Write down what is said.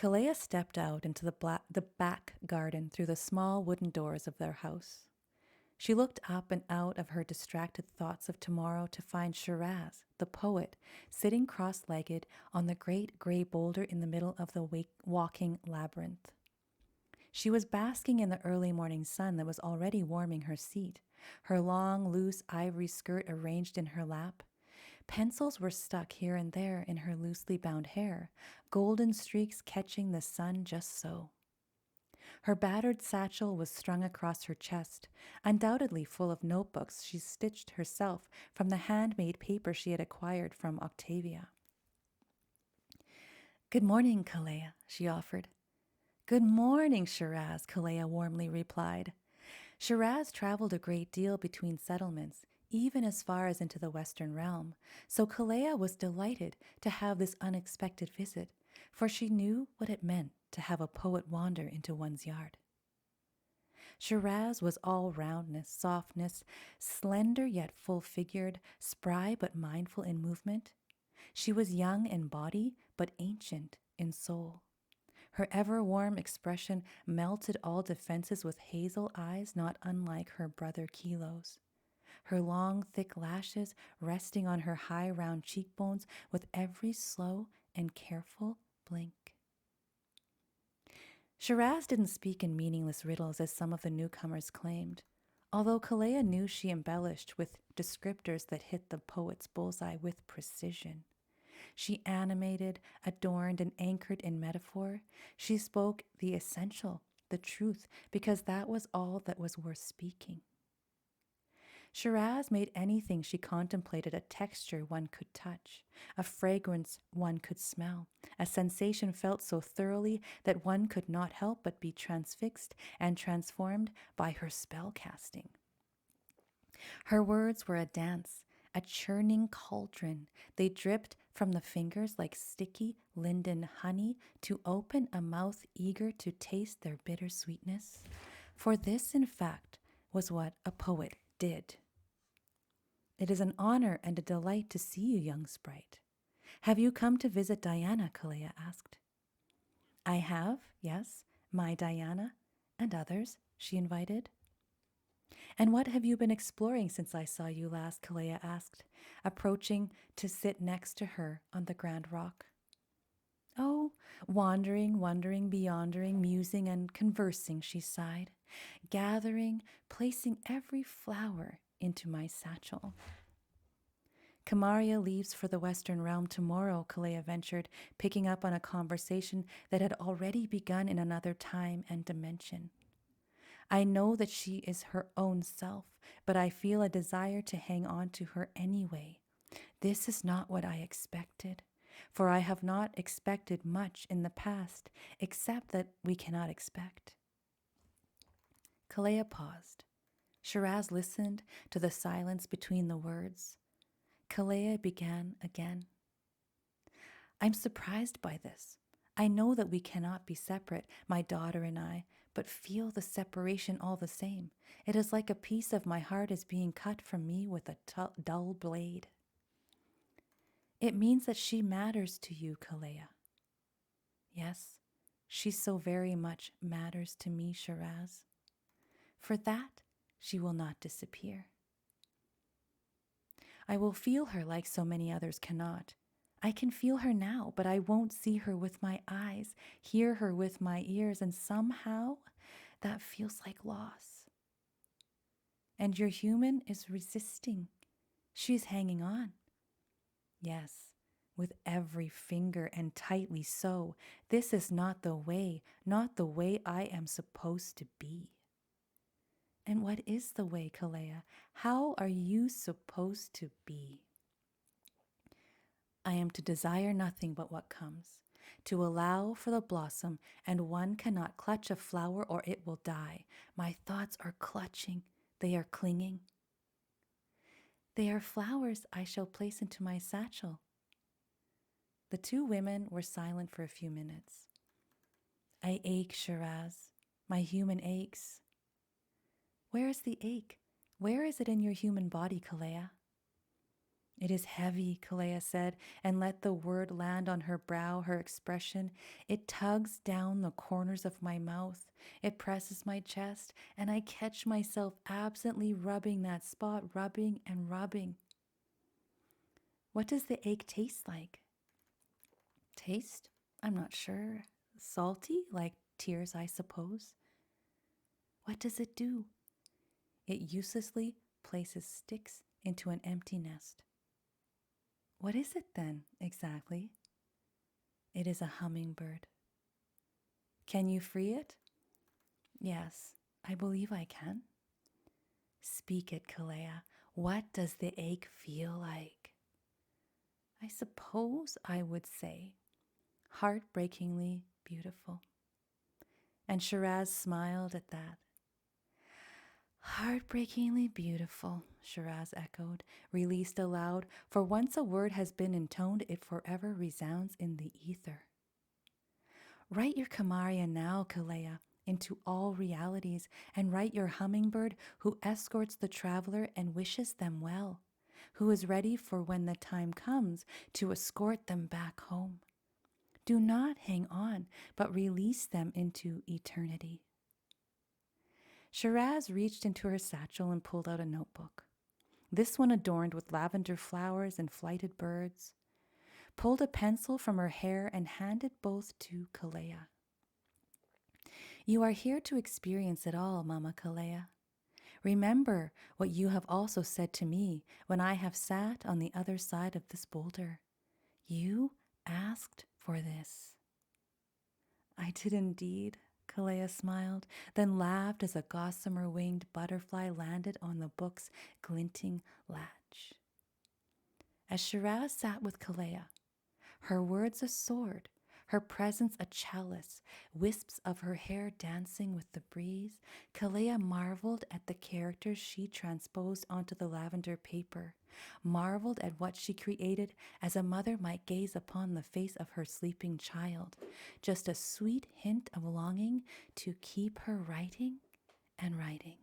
Kalea stepped out into the back garden through the small wooden doors of their house. She looked up and out of her distracted thoughts of tomorrow to find Shiraz, the poet, sitting cross legged on the great gray boulder in the middle of the walking labyrinth. She was basking in the early morning sun that was already warming her seat, her long, loose ivory skirt arranged in her lap. Pencils were stuck here and there in her loosely bound hair, golden streaks catching the sun just so. Her battered satchel was strung across her chest, undoubtedly full of notebooks she stitched herself from the handmade paper she had acquired from Octavia. "Good morning, Kalea," she offered. "Good morning, Shiraz," Kalea warmly replied. Shiraz traveled a great deal between settlements, even as far as into the Western realm, so Kalea was delighted to have this unexpected visit, for she knew what it meant to have a poet wander into one's yard. Shiraz was all roundness, softness, slender yet full-figured, spry but mindful in movement. She was young in body, but ancient in soul. Her ever-warm expression melted all defenses with hazel eyes not unlike her brother Kilo's. Her long, thick lashes resting on her high, round cheekbones with every slow and careful blink. Shiraz didn't speak in meaningless riddles as some of the newcomers claimed, although Kalea knew she embellished with descriptors that hit the poet's bullseye with precision. She animated, adorned, and anchored in metaphor. She spoke the essential, the truth, because that was all that was worth speaking. Shiraz made anything she contemplated a texture one could touch, a fragrance one could smell, a sensation felt so thoroughly that one could not help but be transfixed and transformed by her spell casting. Her words were a dance, a churning cauldron. They dripped from the fingers like sticky linden honey to open a mouth eager to taste their bitter sweetness. For this, in fact, was what a poet did. "It is an honor and a delight to see you, young sprite. Have you come to visit Diana?" Kalea asked. "I have, yes, my Diana, and others," she invited. "And what have you been exploring since I saw you last?" Kalea asked, approaching to sit next to her on the grand rock. "Oh, wandering, beyondering, musing and conversing," she sighed, gathering, placing every flower into my satchel. "Kamaria leaves for the Western realm tomorrow," Kalea ventured, picking up on a conversation that had already begun in another time and dimension. "I know that she is her own self, but I feel a desire to hang on to her anyway. This is not what I expected, for I have not expected much in the past, except that we cannot expect." Kalea paused. Shiraz listened to the silence between the words. Kalea began again. "I'm surprised by this. I know that we cannot be separate, my daughter and I, but feel the separation all the same. It is like a piece of my heart is being cut from me with a dull blade." "It means that she matters to you, Kalea." "Yes, she so very much matters to me, Shiraz. For that, she will not disappear. I will feel her like so many others cannot. I can feel her now, but I won't see her with my eyes, hear her with my ears, and somehow that feels like loss. And your human is resisting. She's hanging on. Yes, with every finger and tightly so. This is not the way I am supposed to be." "And what is the way, Kalea? How are you supposed to be?" "I am to desire nothing but what comes, to allow for the blossom, and one cannot clutch a flower or it will die. My thoughts are clutching, they are clinging." "They are flowers I shall place into my satchel." The two women were silent for a few minutes. "I ache, Shiraz. My human aches." "Where is the ache? Where is it in your human body, Kalea?" It is heavy, Kalea said, and let the word land on her brow, her expression. It tugs down the corners of my mouth. It presses my chest, and I catch myself absently rubbing that spot, rubbing and rubbing. What does the ache taste like? Taste? I'm not sure. Salty, like tears, I suppose. What does it do? It uselessly places sticks into an empty nest. What is it then, exactly? It is a hummingbird. Can you free it? Yes, I believe I can. Speak it, Kalea. What does the ache feel like? I suppose I would say heartbreakingly beautiful. And Shiraz smiled at that. Heartbreakingly beautiful, Shiraz echoed, released aloud. For once a word has been intoned, it forever resounds in the ether. Write your Kamaria now, Kalea, into all realities, and write your hummingbird who escorts the traveler and wishes them well, who is ready for when the time comes to escort them back home. Do not hang on, but release them into eternity. Shiraz reached into her satchel and pulled out a notebook, this one adorned with lavender flowers and flighted birds, pulled a pencil from her hair and handed both to Kalea. You are here to experience it all, Mama Kalea. Remember what you have also said to me when I have sat on the other side of this boulder. You asked for this. I did indeed, Kalea smiled, then laughed as a gossamer-winged butterfly landed on the book's glinting latch. As Shiraz sat with Kalea, her words a sword, her presence a chalice, wisps of her hair dancing with the breeze, Kalea marveled at the characters she transposed onto the lavender paper, marveled at what she created as a mother might gaze upon the face of her sleeping child, just a sweet hint of longing to keep her writing and writing.